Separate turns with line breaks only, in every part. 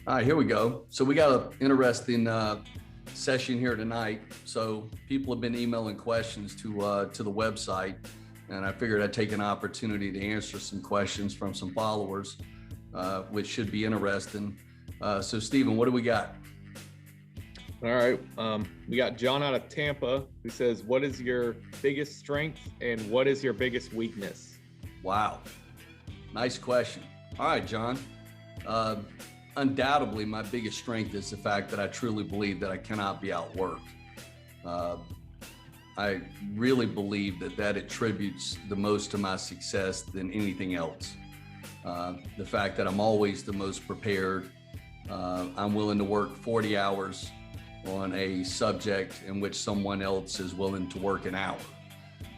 All right, here we go. So we got an interesting session here tonight. So people have been emailing questions to the website, and I figured I'd take an opportunity to answer some questions from some followers, which should be interesting. So Stephen, what do we got?
All right. We got John out of Tampa who says, what is your biggest strength and what is your biggest weakness?
Wow. Nice question. All right, John. Undoubtedly, my biggest strength is the fact that I truly believe that I cannot be outworked. I really believe that attributes the most to my success than anything else. The fact that I'm always the most prepared. I'm willing to work 40 hours on a subject in which someone else is willing to work an hour.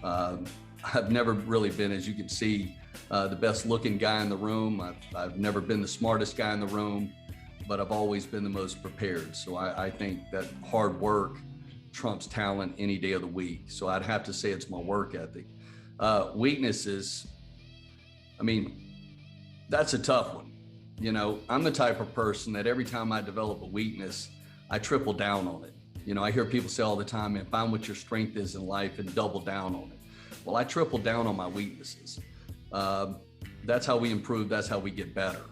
I've never really been, as you can see, the best looking guy in the room. I've never been the smartest guy in the room, but I've always been the most prepared. So I think that hard work trumps talent any day of the week. So I'd have to say it's my work ethic. Weaknesses, I mean, that's a tough one. You know, I'm the type of person that every time I develop a weakness, I triple down on it. You know, I hear people say all the time, man, find what your strength is in life and double down on it. Well, I triple down on my weaknesses. That's how we improve. That's how we get better.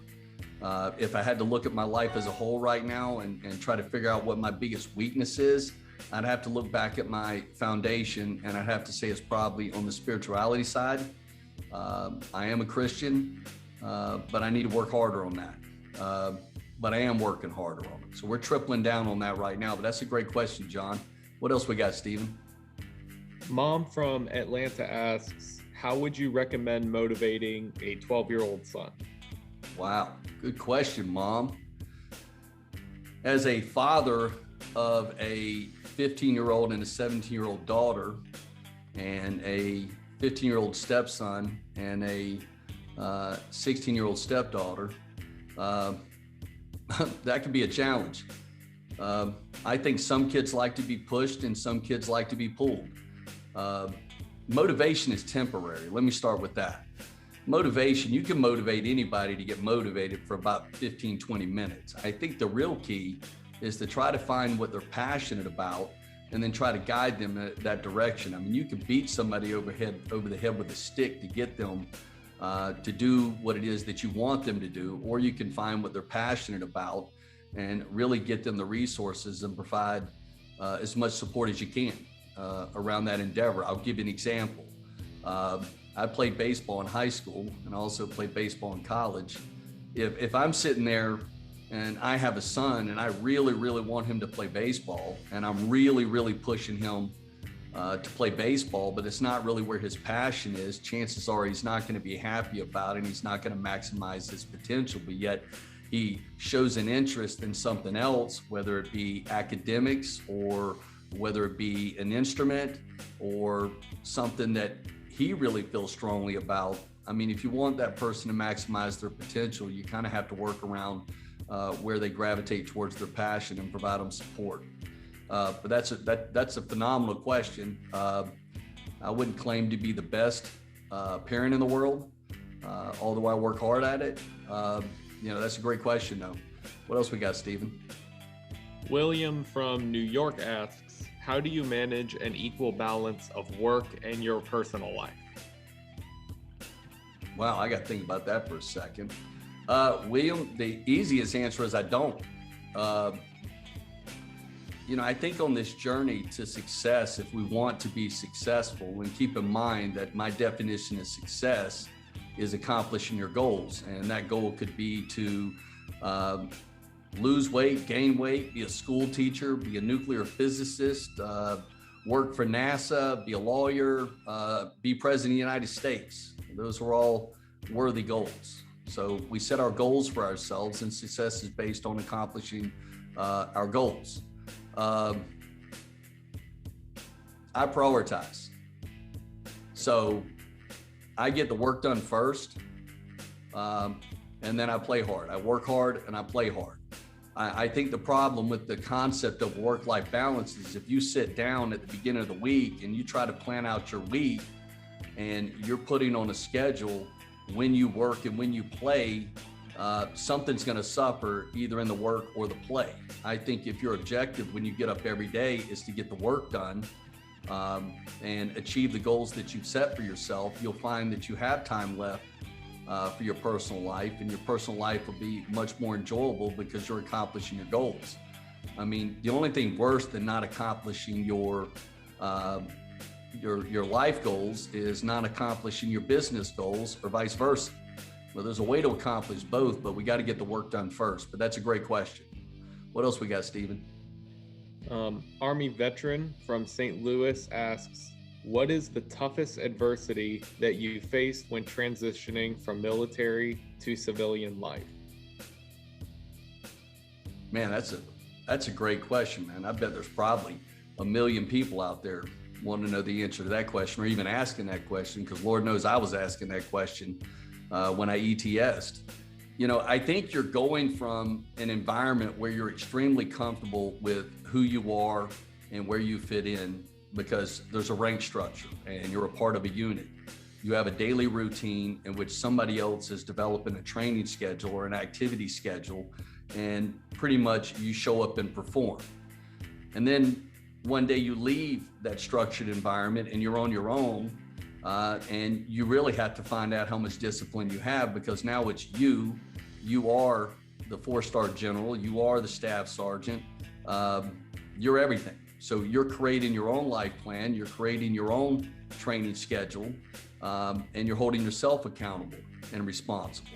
If I had to look at my life as a whole right now and try to figure out what my biggest weakness is, I'd have to look back at my foundation, and I'd have to say it's probably on the spirituality side. I am a Christian, but I need to work harder on that. But I am working harder on it. So we're tripling down on that right now. But that's a great question, John. What else we got, Stephen?
Mom from Atlanta asks, how would you recommend motivating a 12-year-old son?
Wow, good question, Mom. As a father of a 15-year-old and a 17-year-old daughter and a 15-year-old stepson and a 16-year-old stepdaughter, that can be a challenge. I think some kids like to be pushed and some kids like to be pulled. Motivation is temporary. Let me start with that. Motivation, you can motivate anybody to get motivated for about 15, 20 minutes. I think the real key is to try to find what they're passionate about and then try to guide them in that direction. I mean, you can beat somebody over the head with a stick to get them to do what it is that you want them to do, or you can find what they're passionate about and really get them the resources and provide as much support as you can around that endeavor. I'll give you an example. I played baseball in high school and also played baseball in college. If I'm sitting there and I have a son and I really, really want him to play baseball and I'm really, really pushing him to play baseball, but it's not really where his passion is, chances are he's not going to be happy about it and he's not going to maximize his potential, but yet he shows an interest in something else, whether it be academics or whether it be an instrument or something that he really feels strongly about. I mean, if you want that person to maximize their potential, you kind of have to work around where they gravitate towards their passion and provide them support. But that's a phenomenal question. I wouldn't claim to be the best parent in the world, although I work hard at it. That's a great question, though. What else we got, Stephen?
William from New York asks, how do you manage an equal balance of work and your personal life?
Wow, I got to think about that for a second. William, the easiest answer is I don't. I think on this journey to success, if we want to be successful, and keep in mind that my definition of success is accomplishing your goals. And that goal could be to lose weight, gain weight, be a school teacher, be a nuclear physicist, work for NASA, be a lawyer, be president of the United States. Those are all worthy goals. So we set our goals for ourselves, and success is based on accomplishing our goals. I prioritize. So I get the work done first, and then I play hard. I work hard and I play hard. I think the problem with the concept of work-life balance is if you sit down at the beginning of the week and you try to plan out your week and you're putting on a schedule when you work and when you play, something's going to suffer either in the work or the play. I think if your objective when you get up every day is to get the work done and achieve the goals that you've set for yourself, you'll find that you have time left for your personal life, and your personal life will be much more enjoyable because you're accomplishing your goals. I mean, the only thing worse than not accomplishing your life goals is not accomplishing your business goals, or vice versa. Well, there's a way to accomplish both, but we got to get the work done first. But that's a great question. What else we got, Stephen?
Army veteran from St. Louis asks, what is the toughest adversity that you faced when transitioning from military to civilian life?
Man, that's a great question, man. I bet there's probably a million people out there wanting to know the answer to that question, or even asking that question, because Lord knows I was asking that question when I ETS'd. You know, I think you're going from an environment where you're extremely comfortable with who you are and where you fit in, because there's a rank structure and you're a part of a unit. You have a daily routine in which somebody else is developing a training schedule or an activity schedule, and pretty much you show up and perform. And then one day you leave that structured environment and you're on your own, and you really have to find out how much discipline you have, because now it's you are the 4-star general, you are the staff sergeant, you're everything. So you're creating your own life plan, you're creating your own training schedule, and you're holding yourself accountable and responsible.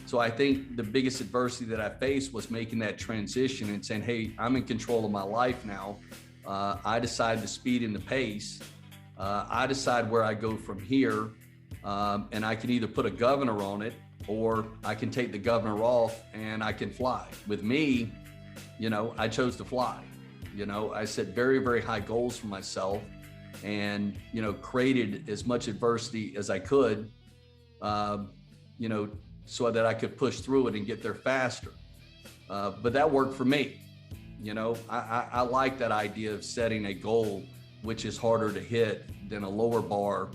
So I think the biggest adversity that I faced was making that transition and saying, hey, I'm in control of my life now. I decide the speed and the pace. I decide where I go from here, and I can either put a governor on it, or I can take the governor off and I can fly. With me, you know, I chose to fly. You know, I set very, very high goals for myself, and, you know, created as much adversity as I could, you know, so that I could push through it and get there faster. But that worked for me. You know, I like that idea of setting a goal which is harder to hit than a lower bar,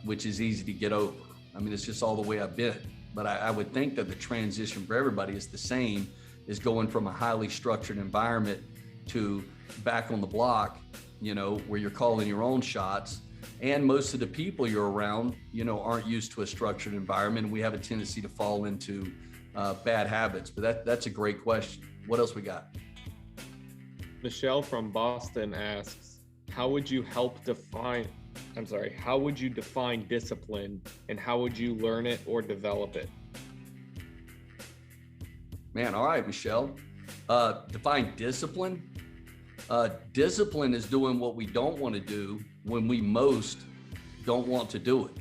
which is easy to get over. I mean, it's just all the way I've been. But I would think that the transition for everybody is the same, is going from a highly structured environment to back on the block, you know, where you're calling your own shots. And most of the people you're around, you know, aren't used to a structured environment. We have a tendency to fall into bad habits. But that's a great question. What else we got?
Michelle from Boston asks, how would you define discipline, and how would you learn it or develop it?
Man, all right, Michelle. Define discipline. Discipline is doing what we don't want to do when we most don't want to do it.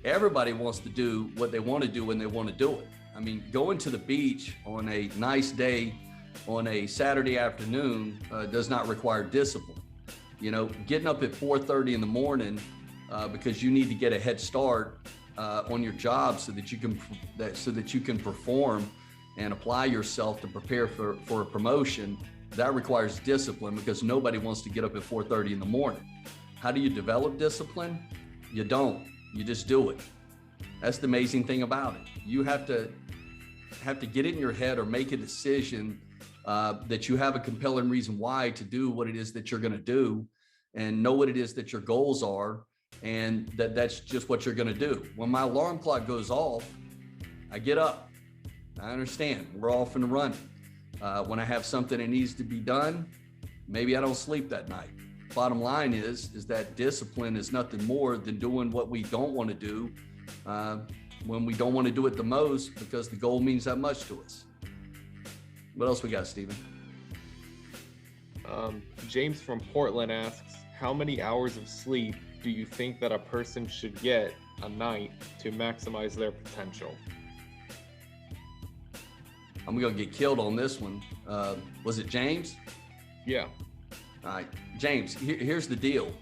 Everybody wants to do what they want to do when they want to do it. I mean, going to the beach on a nice day on a Saturday afternoon does not require discipline. You know, getting up at 4:30 in the morning because you need to get a head start on your job so that you can perform and apply yourself to prepare for a promotion. That requires discipline, because nobody wants to get up at 4:30 in the morning. How do you develop discipline? You don't. You just do it. That's the amazing thing about it. You have to get it in your head or make a decision that you have a compelling reason why to do what it is that you're going to do, and know what it is that your goals are, and that's just what you're going to do. When my alarm clock goes off, I get up. I understand we're off and running. When I have something that needs to be done, maybe I don't sleep that night. Bottom line is that discipline is nothing more than doing what we don't want to do when we don't want to do it the most, because the goal means that much to us. What else we got, Stephen?
James from Portland asks, how many hours of sleep do you think that a person should get a night to maximize their potential?
I'm going to get killed on this one. Was it James?
Yeah.
All right, James, here's the deal.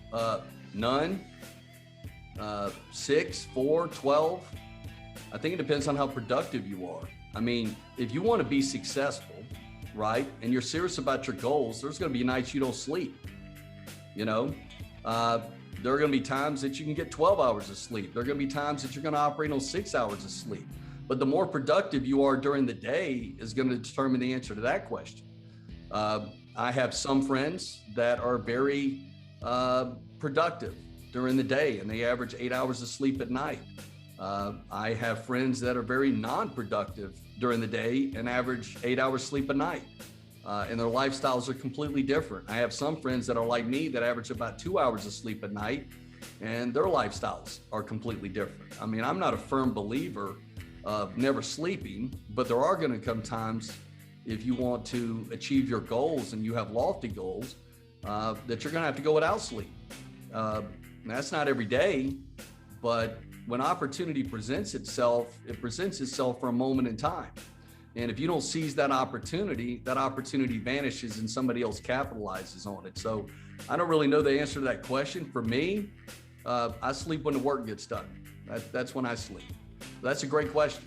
None, 6, 4, 12. I think it depends on how productive you are. I mean, if you want to be successful, right, and you're serious about your goals, there's going to be nights you don't sleep. You know, there are going to be times that you can get 12 hours of sleep. There are going to be times that you're going to operate on 6 hours of sleep. But the more productive you are during the day is going to determine the answer to that question. I have some friends that are very productive during the day, and they average 8 hours of sleep at night. I have friends that are very non-productive during the day and average 8 hours sleep a night. And their lifestyles are completely different. I have some friends that are like me that average about 2 hours of sleep a night, and their lifestyles are completely different. I mean, I'm not a firm believer of never sleeping, but there are going to come times if you want to achieve your goals and you have lofty goals that you're going to have to go without sleep. That's not every day, but when opportunity presents itself, it presents itself for a moment in time. And if you don't seize that opportunity vanishes and somebody else capitalizes on it. So I don't really know the answer to that question. For me, I sleep when the work gets done. That's when I sleep. That's a great question.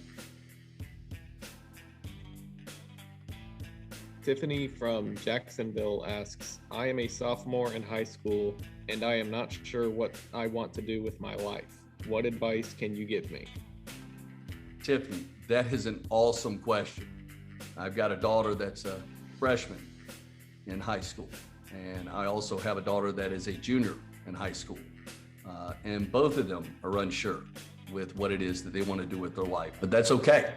Tiffany from Jacksonville asks, I am a sophomore in high school and I am not sure what I want to do with my life. What advice can you give me?
Tiffany, that is an awesome question. I've got a daughter that's a freshman in high school, and I also have a daughter that is a junior in high school. And both of them are unsure with what it is that they want to do with their life, but that's okay.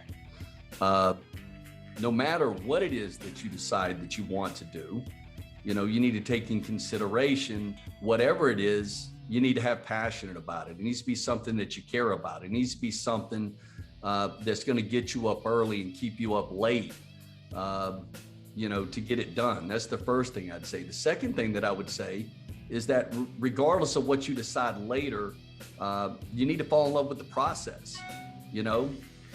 No matter what it is that you decide that you want to do, you need to take in consideration whatever it is. You need to have passionate about it. It needs to be something that you care about. It needs to be something that's going to get you up early and keep you up late, to get it done. That's the first thing I'd say. The second thing that I would say is that regardless of what you decide later, you need to fall in love with the process.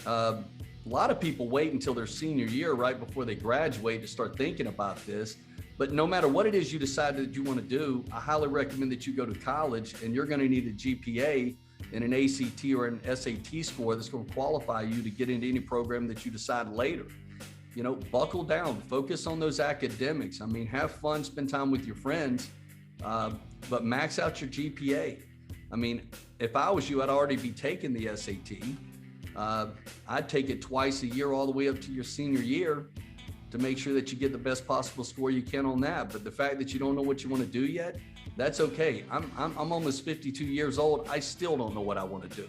A lot of people wait until their senior year, right before they graduate, to start thinking about this. But no matter what it is you decide that you want to do, I highly recommend that you go to college, and you're going to need a GPA and an ACT or an SAT score that's going to qualify you to get into any program that you decide later. Buckle down, focus on those academics. I mean, have fun, spend time with your friends, but max out your GPA. I mean, if I was you, I'd already be taking the SAT. I'd take it twice a year all the way up to your senior year to make sure that you get the best possible score you can on that. But the fact that you don't know what you want to do yet, that's okay. I'm almost 52 years old. I still don't know what I want to do.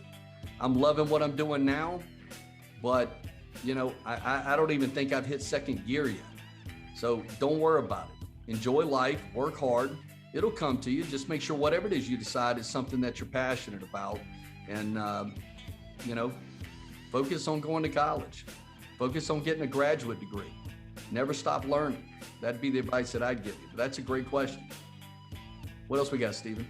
I'm loving what I'm doing now, but I don't even think I've hit second gear yet. So don't worry about it. Enjoy life, work hard. It'll come to you. Just make sure whatever it is you decide is something that you're passionate about. And, focus on going to college. Focus on getting a graduate degree. Never stop learning. That'd be the advice that I'd give you. But that's a great question. What else we got, Stephen?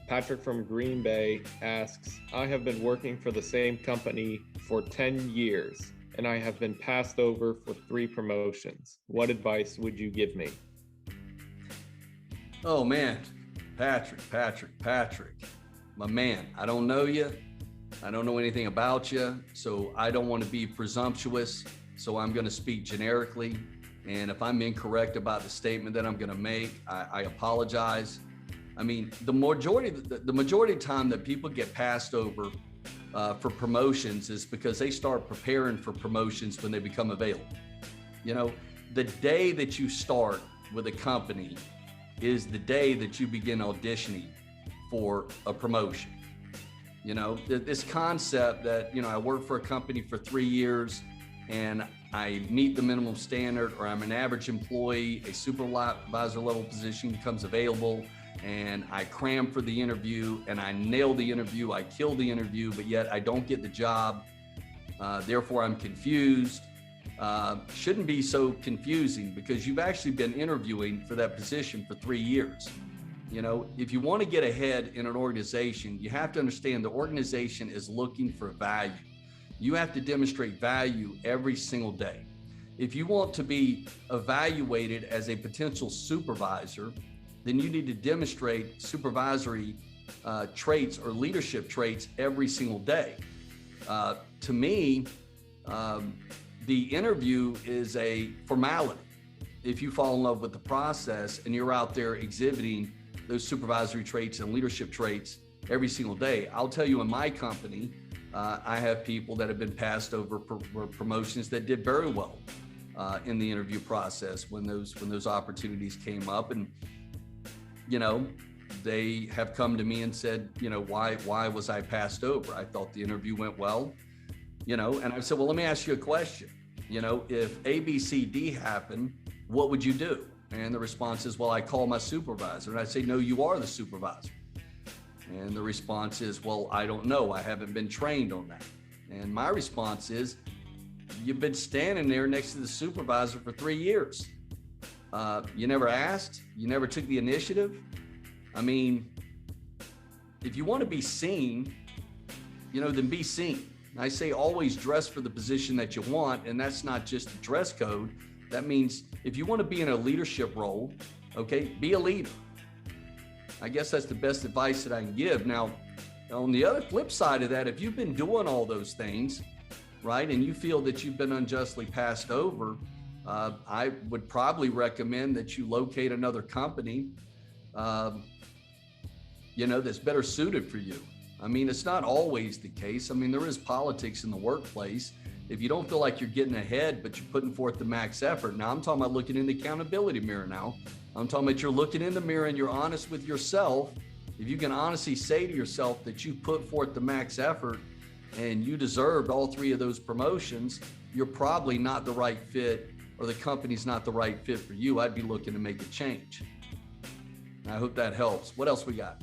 Patrick from Green Bay asks, I have been working for the same company for 10 years, and I have been passed over for 3 promotions. What advice would you give me?
Oh, man. Patrick. My man, I don't know you. I don't know anything about you, so I don't want to be presumptuous. So I'm going to speak generically. And if I'm incorrect about the statement that I'm going to make, I apologize. I mean, the majority of the time that people get passed over for promotions is because they start preparing for promotions when they become available. The day that you start with a company is the day that you begin auditioning for a promotion. This concept that, I work for a company for 3 years and I meet the minimum standard, or I'm an average employee, a supervisor level position becomes available, and I cram for the interview and I nail the interview, I kill the interview, but yet I don't get the job. Therefore, I'm confused. Shouldn't be so confusing, because you've actually been interviewing for that position for 3 years. If you want to get ahead in an organization, you have to understand the organization is looking for value. You have to demonstrate value every single day. If you want to be evaluated as a potential supervisor, then you need to demonstrate supervisory traits or leadership traits every single day. To me, the interview is a formality. If you fall in love with the process and you're out there exhibiting those supervisory traits and leadership traits every single day. I'll tell you, in my company, I have people that have been passed over for promotions that did very well in the interview process when those opportunities came up, and they have come to me and said, why was I passed over? I thought the interview went well, and I said, well, let me ask you a question. If A, B, C, D happened, what would you do? And the response is, well, I call my supervisor. And I say, no, you are the supervisor. And the response is, well, I don't know. I haven't been trained on that. And my response is, you've been standing there next to the supervisor for 3 years. You never asked, you never took the initiative. I mean, if you want to be seen, then be seen. I say always dress for the position that you want, and that's not just a dress code. That means if you want to be in a leadership role, okay, be a leader. I guess that's the best advice that I can give. Now, on the other flip side of that, if you've been doing all those things, right, and you feel that you've been unjustly passed over, I would probably recommend that you locate another company, that's better suited for you. I mean, it's not always the case. I mean, there is politics in the workplace. If you don't feel like you're getting ahead, but you're putting forth the max effort. Now, I'm talking about looking in the accountability mirror now. I'm talking about you're looking in the mirror and you're honest with yourself. If you can honestly say to yourself that you put forth the max effort and you deserved all 3 of those promotions, you're probably not the right fit, or the company's not the right fit for you. I'd be looking to make a change. I hope that helps. What else we got?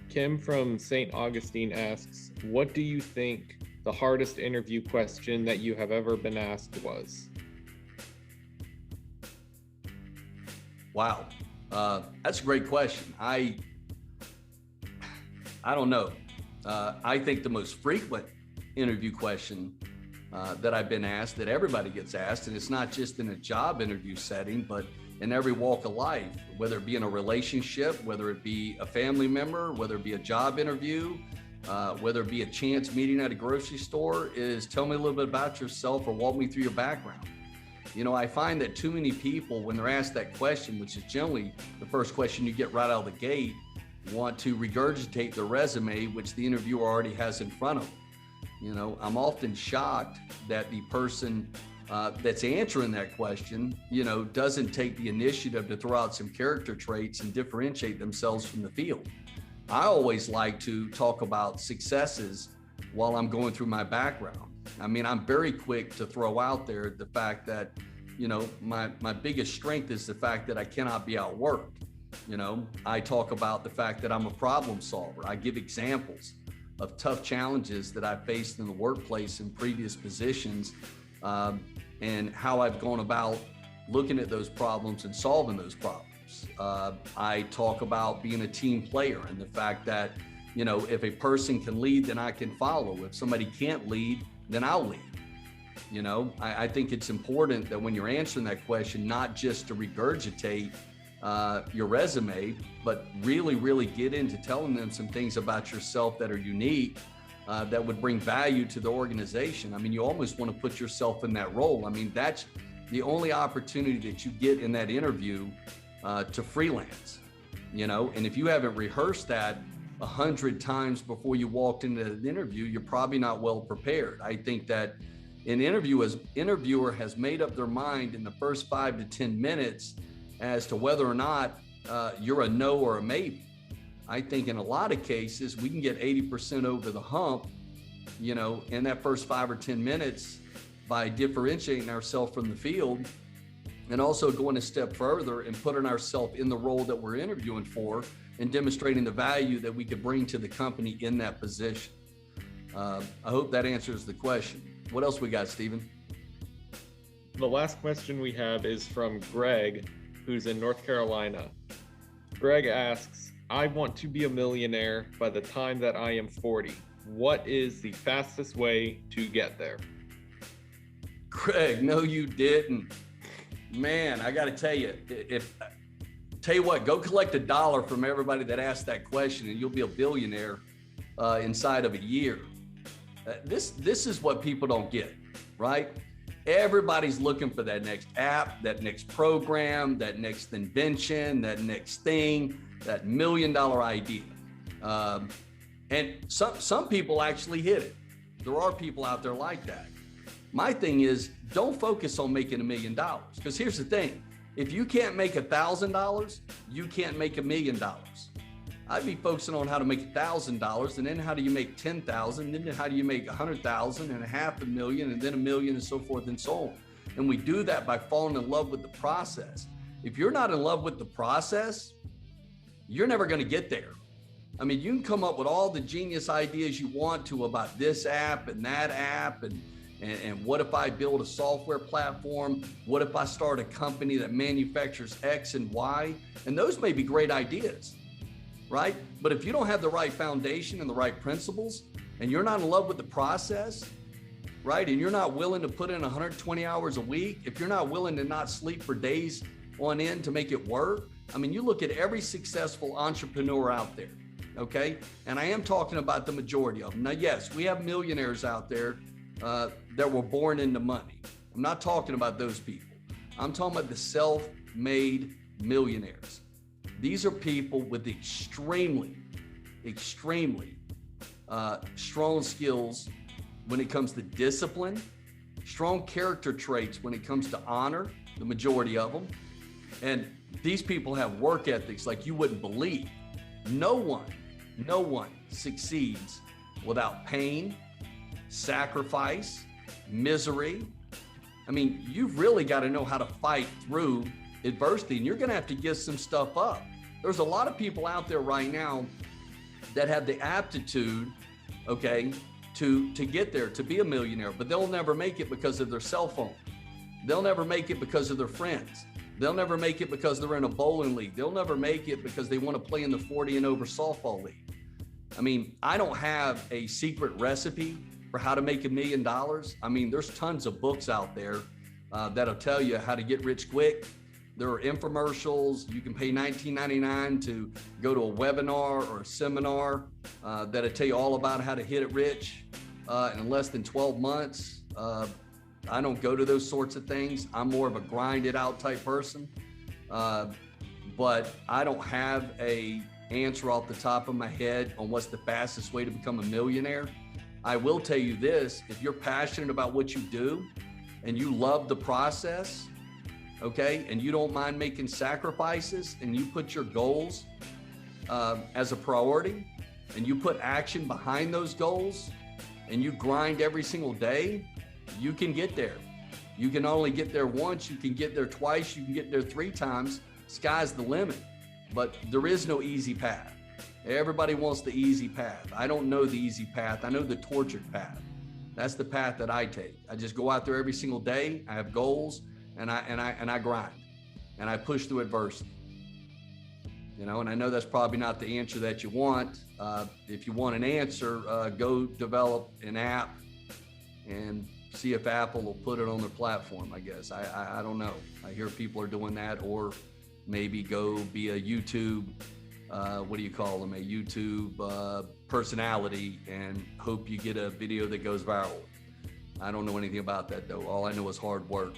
Kim from St. Augustine asks, what do you think the hardest interview question that you have ever been asked was?
Wow. That's a great question. I don't know. I think the most frequent interview question that I've been asked, that everybody gets asked, and it's not just in a job interview setting, but in every walk of life, whether it be in a relationship, whether it be a family member, whether it be a job interview, whether it be a chance meeting at a grocery store, is tell me a little bit about yourself or walk me through your background. I find that too many people, when they're asked that question, which is generally the first question you get right out of the gate, want to regurgitate their resume, which the interviewer already has in front of them. I'm often shocked that the person that's answering that question, doesn't take the initiative to throw out some character traits and differentiate themselves from the field. I always like to talk about successes while I'm going through my background. I mean, I'm very quick to throw out there the fact that, my biggest strength is the fact that I cannot be outworked. I talk about the fact that I'm a problem solver. I give examples of tough challenges that I've faced in the workplace in previous positions, and how I've gone about looking at those problems and solving those problems. I talk about being a team player and the fact that, if a person can lead, then I can follow. If somebody can't lead, then I'll lead. I think it's important that when you're answering that question, not just to regurgitate your resume, but really, really get into telling them some things about yourself that are unique, that would bring value to the organization. I mean, you almost want to put yourself in that role. I mean, that's the only opportunity that you get in that interview to freelance, and if you haven't rehearsed that 100 times before you walked into the interview, you're probably not well prepared. I think that an interviewer has made up their mind in the first 5 to 10 minutes as to whether or not you're a no or a maybe. I think in a lot of cases, we can get 80% over the hump, in that first 5 or 10 minutes by differentiating ourselves from the field, and also going a step further and putting ourselves in the role that we're interviewing for and demonstrating the value that we could bring to the company in that position. I hope that answers the question. What else we got, Stephen?
The last question we have is from Greg, who's in North Carolina. Greg asks, I want to be a millionaire by the time that I am 40. What is the fastest way to get there?
Greg, no, you didn't. Man, I got to tell you, tell you what, go collect $1 from everybody that asked that question and you'll be a billionaire inside of a year. This is what people don't get, right? Everybody's looking for that next app, that next program, that next invention, that next thing, that $1 million idea. And some people actually hit it. There are people out there like that. My thing is, don't focus on making $1 million, because here's the thing. If you can't make $1,000, you can't make $1 million. I'd be focusing on how to make $1,000, and then how do you make 10,000, and then how do you make 100,000 and $500,000, and then $1 million, and so forth and so on. And we do that by falling in love with the process. If you're not in love with the process, you're never going to get there. I mean, you can come up with all the genius ideas you want to about this app and that app, and what if I build a software platform? What if I start a company that manufactures X and Y? And those may be great ideas, right? But if you don't have the right foundation and the right principles, and you're not in love with the process, right? And you're not willing to put in 120 hours a week, if you're not willing to not sleep for days on end to make it work, I mean, you look at every successful entrepreneur out there, okay? And I am talking about the majority of them. Now, yes, we have millionaires out there that were born into money. I'm not talking about those people. I'm talking about the self-made millionaires. These are people with extremely strong skills when it comes to discipline, strong character traits when it comes to honor, the majority of them. And these people have work ethics like you wouldn't believe. No one succeeds without pain, sacrifice, misery. I mean, you've really got to know how to fight through adversity, and you're going to have to give some stuff up. There's a lot of people out there right now that have the aptitude, okay, to get there, to be a millionaire, but they'll never make it because of their cell phone. They'll never make it because of their friends. They'll never make it because they're in a bowling league. They'll never make it because they want to play in the 40 and over softball league. I mean, I don't have a secret recipe for how to make $1 million. I mean, there's tons of books out there that'll tell you how to get rich quick. There are infomercials. You can pay $19.99 to go to a webinar or a seminar that'll tell you all about how to hit it rich in less than 12 months. I don't go to those sorts of things. I'm more of a grind it out type person. But I don't have a answer off the top of my head on what's the fastest way to become a millionaire. I will tell you this, if you're passionate about what you do and you love the process, okay, and you don't mind making sacrifices, and you put your goals as a priority, and you put action behind those goals, and you grind every single day, you can get there. You can only get there once, you can get there twice, you can get there 3 times. Sky's the limit, but there is no easy path. Everybody wants the easy path. I don't know the easy path. I know the tortured path. That's the path that I take. I just go out there every single day. I have goals, and I grind, and I push through adversity. You know, and I know that's probably not the answer that you want. If you want an answer, go develop an app and see if Apple will put it on their platform, I guess. I don't know. I hear people are doing that, or maybe go be a YouTube, what do you call them? A YouTube personality, and hope you get a video that goes viral. I don't know anything about that though. All I know is hard work.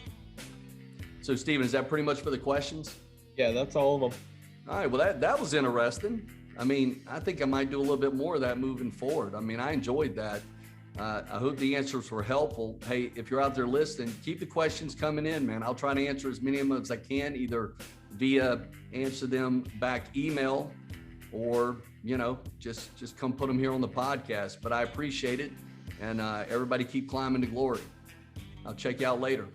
So Stephen, is that pretty much for the questions?
Yeah, that's all of them.
All right, well, that was interesting. I mean, I think I might do a little bit more of that moving forward. I mean, I enjoyed that. I hope the answers were helpful. Hey, if you're out there listening, keep the questions coming in, man. I'll try to answer as many of them as I can, either via answer them back email, or, you know, just come put them here on the podcast. But I appreciate it. And everybody keep climbing to glory. I'll check you out later.